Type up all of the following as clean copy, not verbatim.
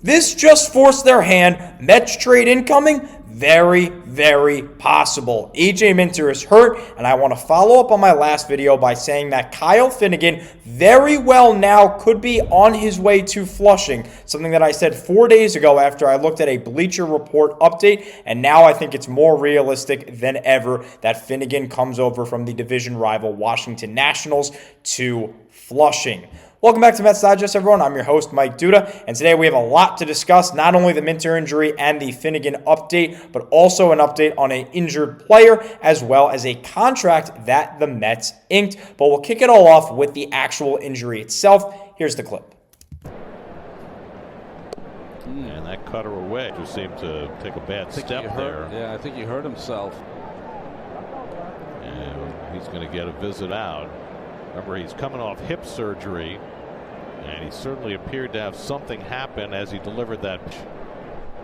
This just forced their hand. Mets trade incoming? Very, very possible. AJ Minter is hurt, and I want to follow up on my last video by saying that Kyle Finnegan very well now could be on his way to Flushing, something that I said 4 days ago after I looked at a Bleacher Report update, and now I think it's more realistic than ever that Finnegan comes over from the division rival Washington Nationals to Flushing. Welcome back to Mets Digest, everyone. I'm your host, Mike Duda, and today we have a lot to discuss, not only the Minter injury and the Finnegan update, but also an update on an injured player, as well as a contract that the Mets inked. But we'll kick it all off with the actual injury itself. Here's the clip. And that cut her away. Just seemed to take a bad step there. Yeah, I think he hurt himself. And he's going to get a visit out. Remember, he's coming off hip surgery, and he certainly appeared to have something happen as he delivered that.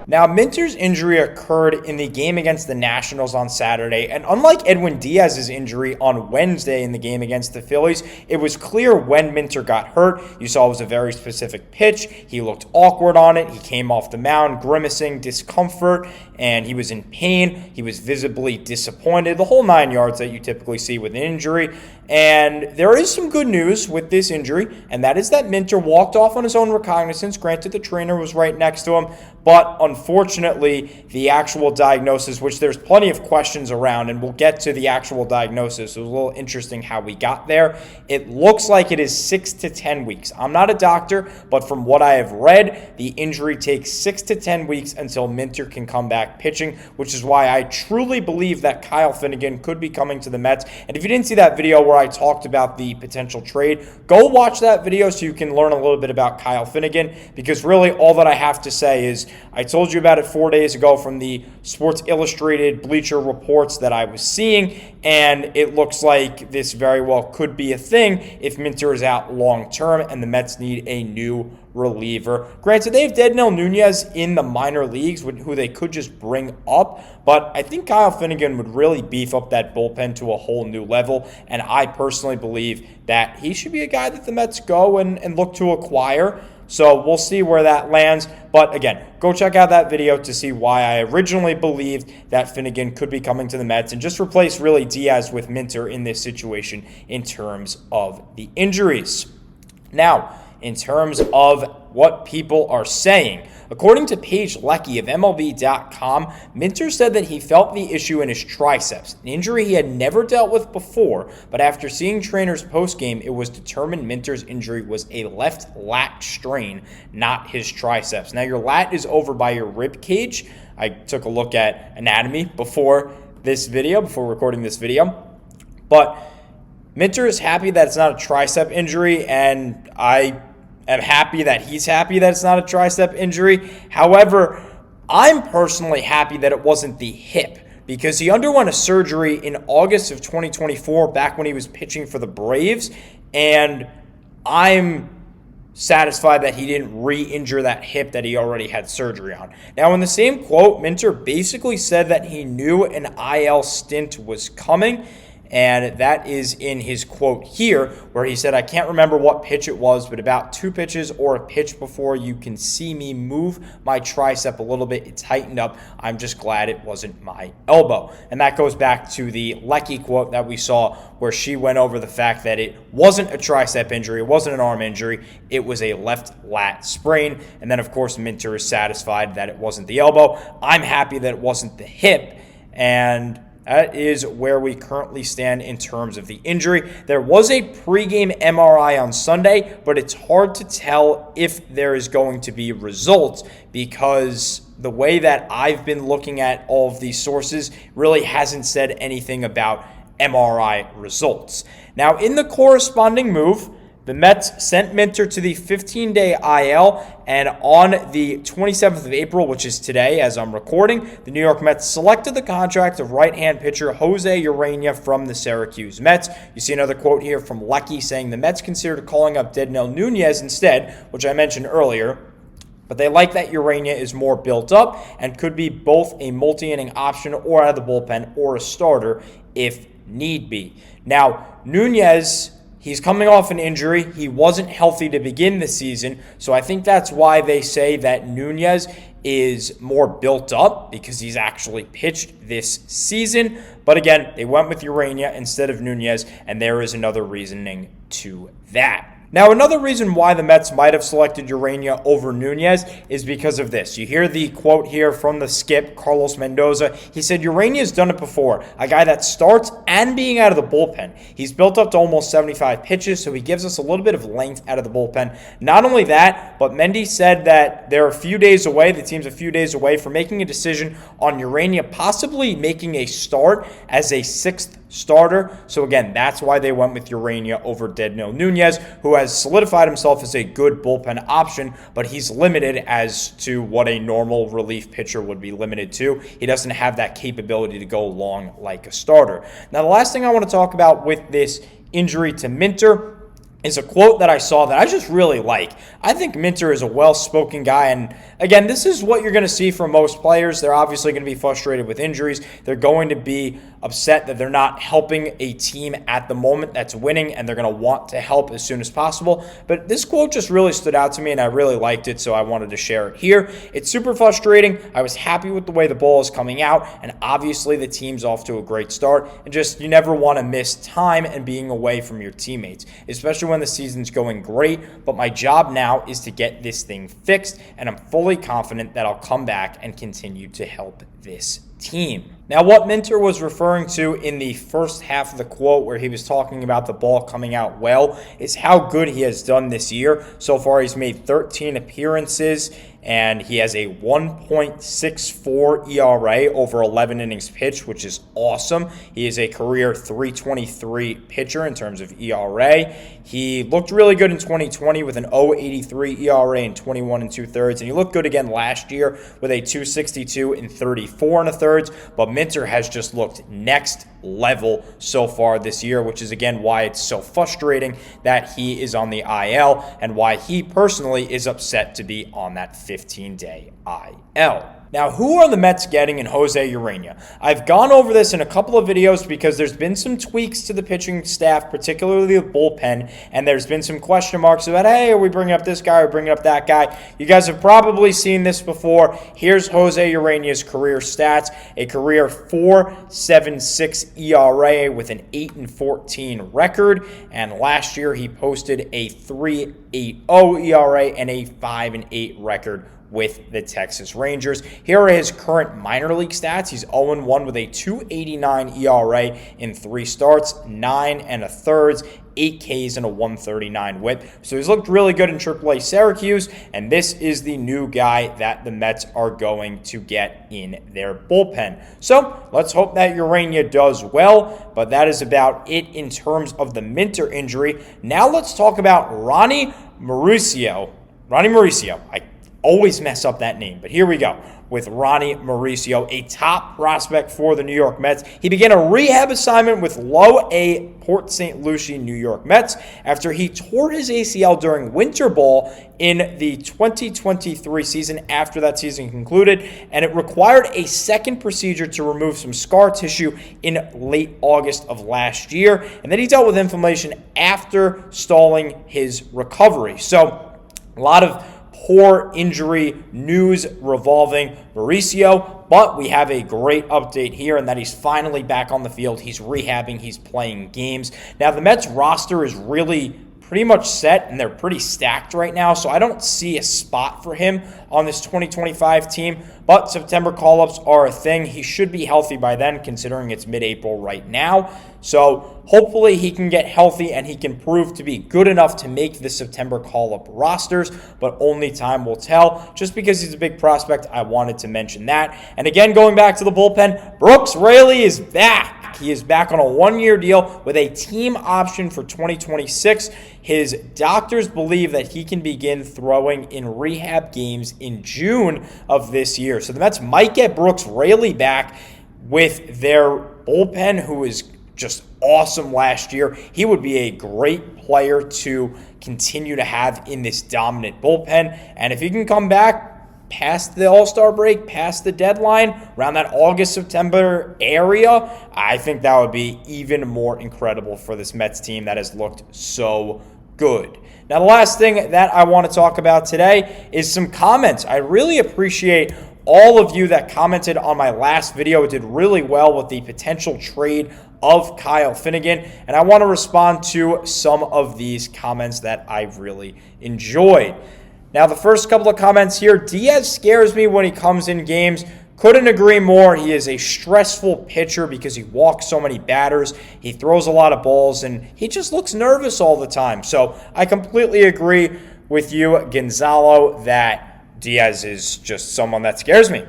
Now, Minter's injury occurred in the game against the Nationals on Saturday, and unlike Edwin Diaz's injury on Wednesday in the game against the Phillies, it was clear when Minter got hurt. You saw it was a very specific pitch. He looked awkward on it. He came off the mound grimacing discomfort, and he was in pain. He was visibly disappointed, the whole 9 yards that you typically see with an injury. And there is some good news with this injury, and that is that Minter walked off on his own recognizance. Granted, the trainer was right next to him, but unfortunately, the actual diagnosis, which there's plenty of questions around, and we'll get to the actual diagnosis. It was a little interesting how we got there. It looks like it is 6 to 10 weeks. I'm not a doctor, but from what I have read, the injury takes 6 to 10 weeks until Minter can come back pitching, which is why I truly believe that Kyle Finnegan could be coming to the Mets. And if you didn't see that video where I talked about the potential trade, go watch that video so you can learn a little bit about Kyle Finnegan, because really all that I have to say is I told you about it 4 days ago from the Sports Illustrated Bleacher Reports that I was seeing, and it looks like this very well could be a thing if Minter is out long term and the Mets need a new reliever. Granted, they have Dednell Nunez in the minor leagues who they could just bring up, but I think Kyle Finnegan would really beef up that bullpen to a whole new level, and I personally believe that he should be a guy that the Mets go and look to acquire. So we'll see where that lands. But again, go check out that video to see why I originally believed that Finnegan could be coming to the Mets and just replace really Diaz with Minter in this situation in terms of the injuries. Now, in terms of what people are saying, according to Paige Leckey of MLB.com, Minter said that he felt the issue in his triceps, an injury he had never dealt with before, but after seeing trainers post-game, it was determined Minter's injury was a left lat strain, not his triceps. Now, your lat is over by your rib cage. I took a look at anatomy before recording this video, but Minter is happy that it's not a tricep injury, and I am happy that he's happy that it's not a tricep injury. However, I'm personally happy that it wasn't the hip, because he underwent a surgery in August of 2024 back when he was pitching for the Braves, and I'm satisfied that he didn't re-injure that hip that he already had surgery on. Now, in the same quote, Minter basically said that he knew an IL stint was coming, and that is in his quote here, where he said, "I can't remember what pitch it was, but about 2 pitches or a pitch before you can see me move my tricep a little bit. It tightened up. I'm just glad it wasn't my elbow." And that goes back to the Leckey quote that we saw, where she went over the fact that it wasn't a tricep injury, it wasn't an arm injury, it was a left lat sprain. And then, of course, Minter is satisfied that it wasn't the elbow. I'm happy that it wasn't the hip, and that is where we currently stand in terms of the injury. There was a pregame MRI on Sunday, but it's hard to tell if there is going to be results, because the way that I've been looking at all of these sources really hasn't said anything about MRI results. Now, in the corresponding move, the Mets sent Minter to the 15-day IL, and on the 27th of April, which is today as I'm recording, the New York Mets selected the contract of right-hand pitcher Jose Urena from the Syracuse Mets. You see another quote here from Leckey saying the Mets considered calling up Dednell Nunez instead, which I mentioned earlier, but they like that Urena is more built up and could be both a multi-inning option or out of the bullpen or a starter if need be. Now, Nunez He's coming off an injury. He wasn't healthy to begin the season, so I think that's why they say that Nunez is more built up because he's actually pitched this season. But again, they went with Urena instead of Nunez, and there is another reasoning to that. Now, another reason why the Mets might have selected Urena over Nunez is because of this. You hear the quote here from the skip, Carlos Mendoza. He said, Urena's done it before. A guy that starts and being out of the bullpen. He's built up to almost 75 pitches, so he gives us a little bit of length out of the bullpen. Not only that, but Mendy said that they're a few days away, the team's a few days away from making a decision on Urena possibly making a start as a sixth starter. So again, that's why they went with Urena over Dednil Nunez, who has solidified himself as a good bullpen option, but he's limited as to what a normal relief pitcher would be limited to. He doesn't have that capability to go long like a starter. Now, the last thing I want to talk about with this injury to Minter is a quote that I saw that I just really like. I think Minter is a well-spoken guy, and again, this is what you're going to see from most players. They're obviously going to be frustrated with injuries. They're going to be upset that they're not helping a team at the moment that's winning, and they're going to want to help as soon as possible. But this quote just really stood out to me, and I really liked it, so I wanted to share it here. It's super frustrating. I was happy with the way the ball is coming out, and obviously the team's off to a great start. And just, you never want to miss time and being away from your teammates, especially when the season's going great. But my job now is to get this thing fixed, and I'm fully confident that I'll come back and continue to help this team. Now, what Minter was referring to in the first half of the quote, where he was talking about the ball coming out well, is how good he has done this year. So far, he's made 13 appearances, and he has a 1.64 ERA over 11 innings pitched, which is awesome. He is a career 323 pitcher in terms of ERA. He looked really good in 2020 with an 0.83 ERA and 21 2/3, and he looked good again last year with a 2.62 and 34 1/3. But Minter has just looked next level so far this year, which is again why it's so frustrating that he is on the IL and why he personally is upset to be on that 15-day IL. Now, who are the Mets getting in Jose Urena? I've gone over this in a couple of videos because there's been some tweaks to the pitching staff, particularly the bullpen, and there's been some question marks about, hey, are we bringing up this guy or bringing up that guy? You guys have probably seen this before. Here's Jose Urena's career stats: a career 4.76 ERA with an 8-14 record, and last year he posted a 3.80 ERA and a 5-8 record with the Texas Rangers. Here are his current minor league stats. He's 0-1 with a 2.89 ERA in 3 starts, 9 1/3, 8 Ks, and a 139 whip. So he's looked really good in AAA Syracuse, and this is the new guy that the Mets are going to get in their bullpen. So let's hope that Urena does well, but that is about it in terms of the Minter injury. Now let's talk about Ronnie Mauricio. I always mess up that name, but here we go with Ronnie Mauricio, a top prospect for the New York Mets. He began a rehab assignment with Low A Port St. Lucie New York Mets after he tore his ACL during winter ball in the 2023 season after that season concluded, and it required a second procedure to remove some scar tissue in late August of last year, and then he dealt with inflammation after stalling his recovery. So a lot of poor injury news revolving Mauricio, but we have a great update here, and that he's finally back on the field. He's rehabbing, he's playing games. Now, the Mets roster is really pretty much set, and they're pretty stacked right now, so I don't see a spot for him on this 2025 team, but September call-ups are a thing. He should be healthy by then, considering it's mid-April right now. So hopefully he can get healthy and he can prove to be good enough to make the September call-up rosters, but only time will tell. Just because he's a big prospect, I wanted to mention that. And again, going back to the bullpen, Brooks Raley is back. He is back on a 1-year deal with a team option for 2026. His doctors believe that he can begin throwing in rehab games in June of this year. So the Mets might get Brooks Raley back with their bullpen, who is just awesome last year. He would be a great player to continue to have in this dominant bullpen. And if he can come back, past the All-Star break, past the deadline, around that August-September area, I think that would be even more incredible for this Mets team that has looked so good. Now, the last thing that I want to talk about today is some comments. I really appreciate all of you that commented on my last video. It did really well with the potential trade of Kyle Finnegan, and I want to respond to some of these comments that I really enjoyed. Now, the first couple of comments here, Diaz scares me when he comes in games. Couldn't agree more. He is a stressful pitcher because he walks so many batters. He throws a lot of balls, and he just looks nervous all the time. So I completely agree with you, Gonzalo, that Diaz is just someone that scares me.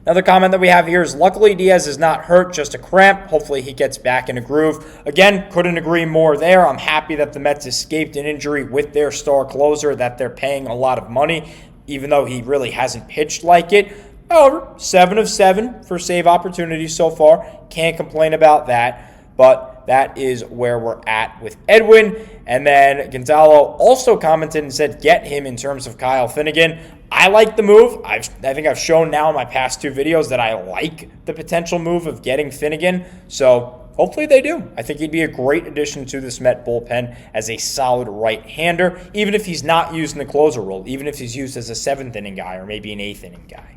Another comment that we have here is, luckily Diaz is not hurt, just a cramp. Hopefully he gets back in a groove. Again, couldn't agree more there. I'm happy that the Mets escaped an injury with their star closer, that they're paying a lot of money, even though he really hasn't pitched like it. However, 7 of 7 for save opportunities so far. Can't complain about that, but that is where we're at with Edwin. And then Gonzalo also commented and said, get him in terms of Kyle Finnegan. I like the move. I think I've shown now in my past 2 videos that I like the potential move of getting Finnegan. So hopefully they do. I think he'd be a great addition to this Met bullpen as a solid right-hander, even if he's not used in the closer role, even if he's used as a 7th inning guy or maybe an 8th inning guy.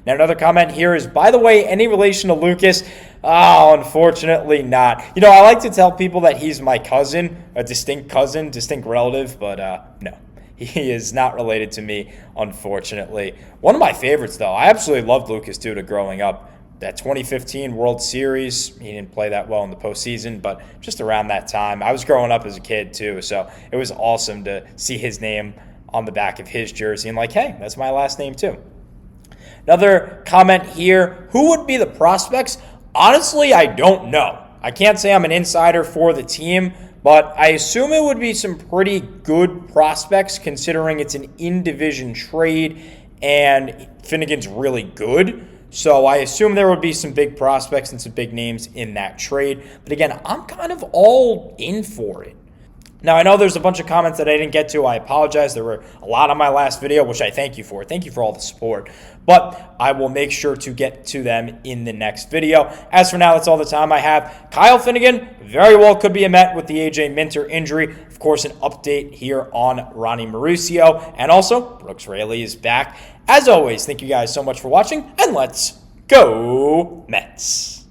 Now, another comment here is, by the way, any relation to Lucas? Oh, unfortunately not. You know, I like to tell people that he's my cousin, a distinct cousin, distinct relative, but no. He is not related to me, unfortunately. One of my favorites, though. I absolutely loved Lucas Duda growing up. That 2015 World Series, he didn't play that well in the postseason, but just around that time. I was growing up as a kid, too, so it was awesome to see his name on the back of his jersey and like, hey, that's my last name, too. Another comment here, who would be the prospects? Honestly, I don't know. I can't say I'm an insider for the team, but I assume it would be some pretty good prospects considering it's an in-division trade and Finnegan's really good. So I assume there would be some big prospects and some big names in that trade. But again, I'm kind of all in for it. Now, I know there's a bunch of comments that I didn't get to. I apologize. There were a lot on my last video, which I thank you for. Thank you for all the support. But I will make sure to get to them in the next video. As for now, that's all the time I have. Kyle Finnegan very well could be a Met with the A.J. Minter injury. Of course, an update here on Ronnie Mauricio. And also, Brooks Raley is back. As always, thank you guys so much for watching, and let's go Mets.